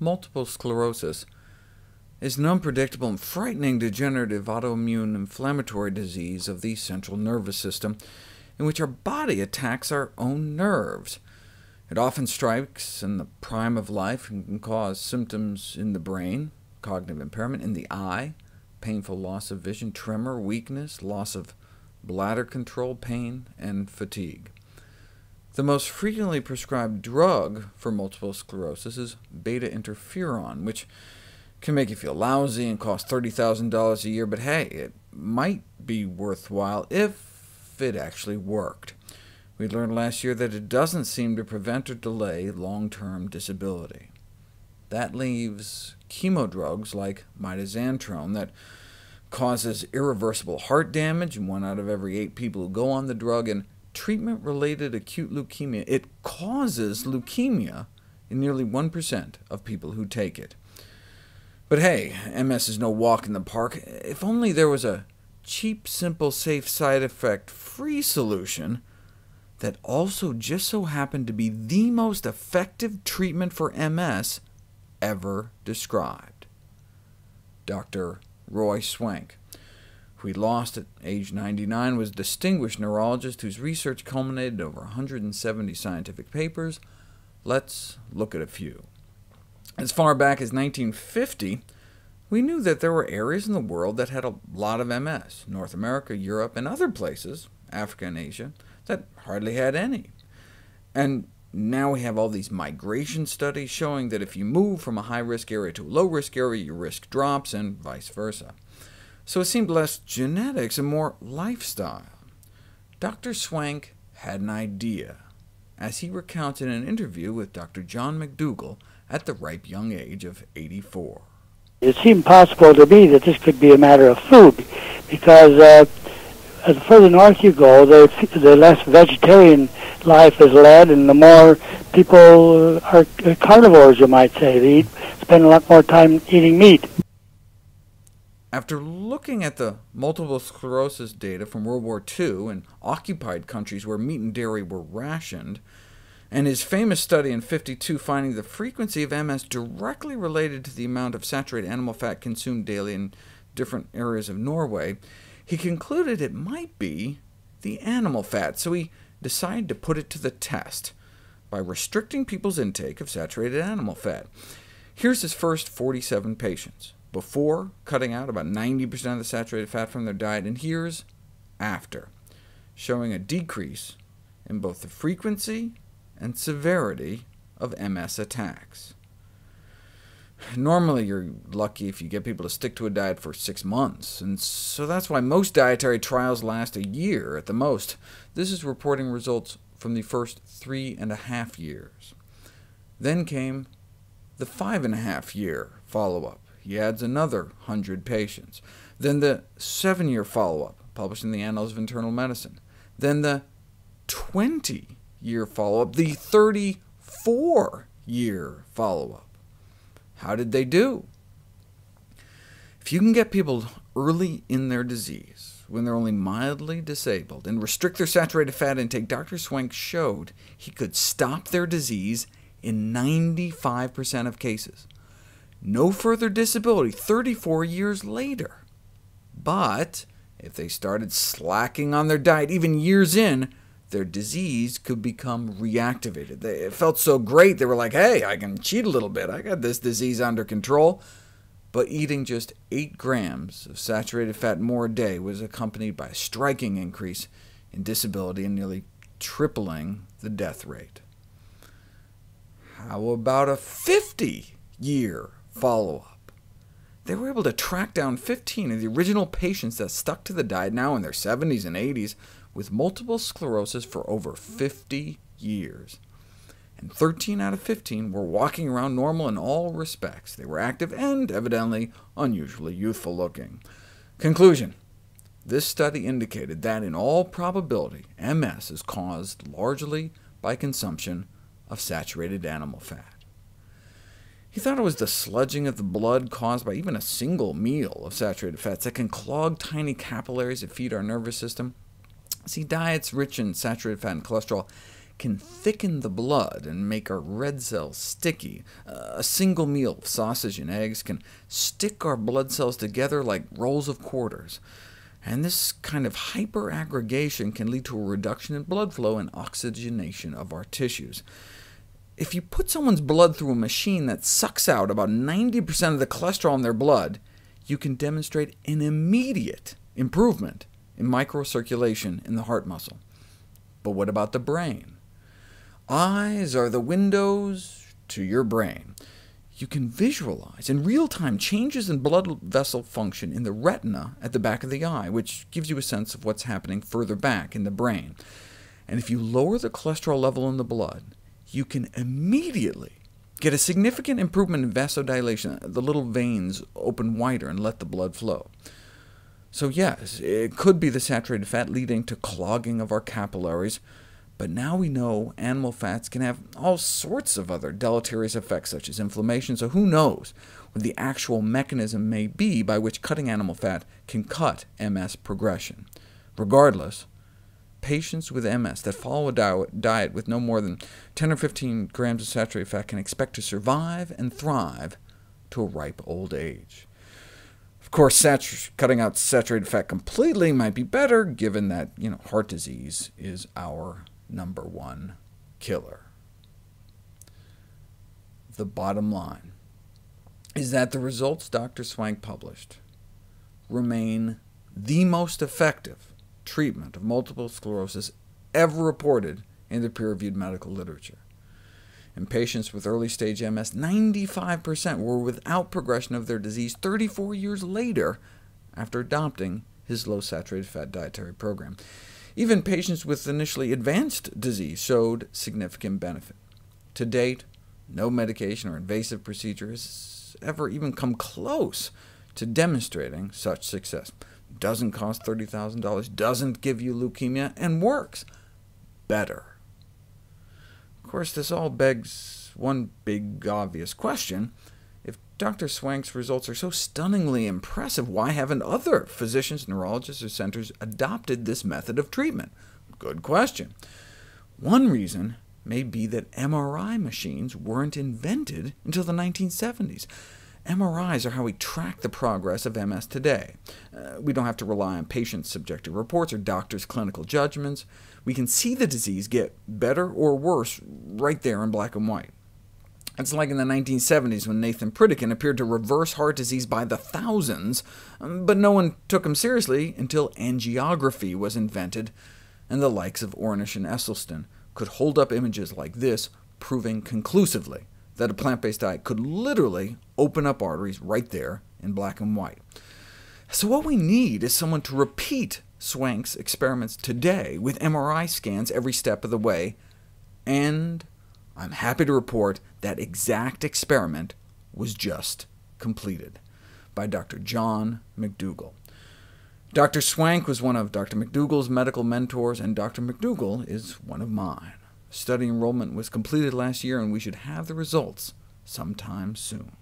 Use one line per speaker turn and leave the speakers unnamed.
multiple sclerosis is an unpredictable and frightening degenerative autoimmune inflammatory disease of the central nervous system, in which our body attacks our own nerves. It often strikes in the prime of life and can cause symptoms in the brain, cognitive impairment in the eye, painful loss of vision, tremor, weakness, loss of bladder control, pain, and fatigue. The most frequently prescribed drug for multiple sclerosis is beta-interferon, which can make you feel lousy and cost $30,000 a year, but hey, it might be worthwhile if it actually worked. We learned last year that it doesn't seem to prevent or delay long-term disability. That leaves chemo drugs like mitoxantrone that causes irreversible heart damage in 1 out of every 8 people who go on the drug, and treatment-related acute leukemia. It causes leukemia in nearly 1% of people who take it. But hey, MS is no walk in the park. If only there was a cheap, simple, safe, side effect-free solution that also just so happened to be the most effective treatment for MS ever described. Dr. Roy Swank, who we lost at age 99, was a distinguished neurologist whose research culminated in over 170 scientific papers. Let's look at a few. As far back as 1950, we knew that there were areas in the world that had a lot of MS, North America, Europe, and other places, Africa and Asia, that hardly had any. And now we have all these migration studies showing that if you move from a high-risk area to a low-risk area, your risk drops, and vice versa. So it seemed less genetics and more lifestyle. Dr. Swank had an idea, as he recounted in an interview with Dr. John McDougall at the ripe young age of 84.
It seemed possible to me that this could be a matter of food, because the further north you go, the less vegetarian life is led, and the more people are carnivores, you might say. They spend a lot more time eating meat.
After looking at the multiple sclerosis data from World War II in occupied countries where meat and dairy were rationed, and his famous study in '52 finding the frequency of MS directly related to the amount of saturated animal fat consumed daily in different areas of Norway, he concluded it might be the animal fat, so he decided to put it to the test by restricting people's intake of saturated animal fat. Here's his first 47 patients, before cutting out about 90% of the saturated fat from their diet, and here's after, showing a decrease in both the frequency and severity of MS attacks. Normally, you're lucky if you get people to stick to a diet for 6 months, and so that's why most dietary trials last a year at the most. This is reporting results from the first 3.5 years. Then came the 5.5-year follow-up. He adds another 100 patients. Then the 7-year follow-up, published in the Annals of Internal Medicine. Then the 20-year follow-up, the 34-year follow-up. How did they do? If you can get people early in their disease, when they're only mildly disabled, and restrict their saturated fat intake, Dr. Swank showed he could stop their disease in 95% of cases. No further disability 34 years later. But if they started slacking on their diet even years in, their disease could become reactivated. It felt so great, they were like, hey, I can cheat a little bit, I got this disease under control. But eating just 8 grams of saturated fat more a day was accompanied by a striking increase in disability and nearly tripling the death rate. How about a 50-year follow-up? They were able to track down 15 of the original patients that stuck to the diet, now in their 70s and 80s, with multiple sclerosis for over 50 years. And 13 out of 15 were walking around normal in all respects. They were active and, evidently, unusually youthful-looking. Conclusion. This study indicated that, in all probability, MS is caused largely by consumption of saturated animal fat. He thought it was the sludging of the blood caused by even a single meal of saturated fats that can clog tiny capillaries that feed our nervous system. See, diets rich in saturated fat and cholesterol can thicken the blood and make our red cells sticky. A single meal of sausage and eggs can stick our blood cells together like rolls of quarters. And this kind of hyperaggregation can lead to a reduction in blood flow and oxygenation of our tissues. If you put someone's blood through a machine that sucks out about 90% of the cholesterol in their blood, you can demonstrate an immediate improvement in microcirculation in the heart muscle. But what about the brain? Eyes are the windows to your brain. You can visualize in real time changes in blood vessel function in the retina at the back of the eye, which gives you a sense of what's happening further back in the brain. And if you lower the cholesterol level in the blood, you can immediately get a significant improvement in vasodilation. The little veins open wider and let the blood flow. So yes, it could be the saturated fat leading to clogging of our capillaries, but now we know animal fats can have all sorts of other deleterious effects, such as inflammation, so who knows what the actual mechanism may be by which cutting animal fat can cut MS progression. Regardless, patients with MS that follow a diet with no more than 10 or 15 grams of saturated fat can expect to survive and thrive to a ripe old age. Of course, cutting out saturated fat completely might be better, given that heart disease is our #1 killer. The bottom line is that the results Dr. Swank published remain the most effective treatment of multiple sclerosis ever reported in the peer-reviewed medical literature. In patients with early-stage MS, 95% were without progression of their disease 34 years later after adopting his low-saturated fat dietary program. Even patients with initially advanced disease showed significant benefit. To date, no medication or invasive procedure has ever even come close to demonstrating such success. Doesn't cost $30,000, doesn't give you leukemia, and works better. Of course, this all begs one big obvious question. If Dr. Swank's results are so stunningly impressive, why haven't other physicians, neurologists, or centers adopted this method of treatment? Good question. One reason may be that MRI machines weren't invented until the 1970s. MRIs are how we track the progress of MS today. We don't have to rely on patients' subjective reports or doctors' clinical judgments. We can see the disease get better or worse right there in black and white. It's like in the 1970s when Nathan Pritikin appeared to reverse heart disease by the thousands, but no one took him seriously until angiography was invented, and the likes of Ornish and Esselstyn could hold up images like this, proving conclusively that a plant-based diet could literally open up arteries right there in black and white. So what we need is someone to repeat Swank's experiments today with MRI scans every step of the way, and I'm happy to report that exact experiment was just completed by Dr. John McDougall. Dr. Swank was one of Dr. McDougall's medical mentors, and Dr. McDougall is one of mine. Study enrollment was completed last year, and we should have the results sometime soon.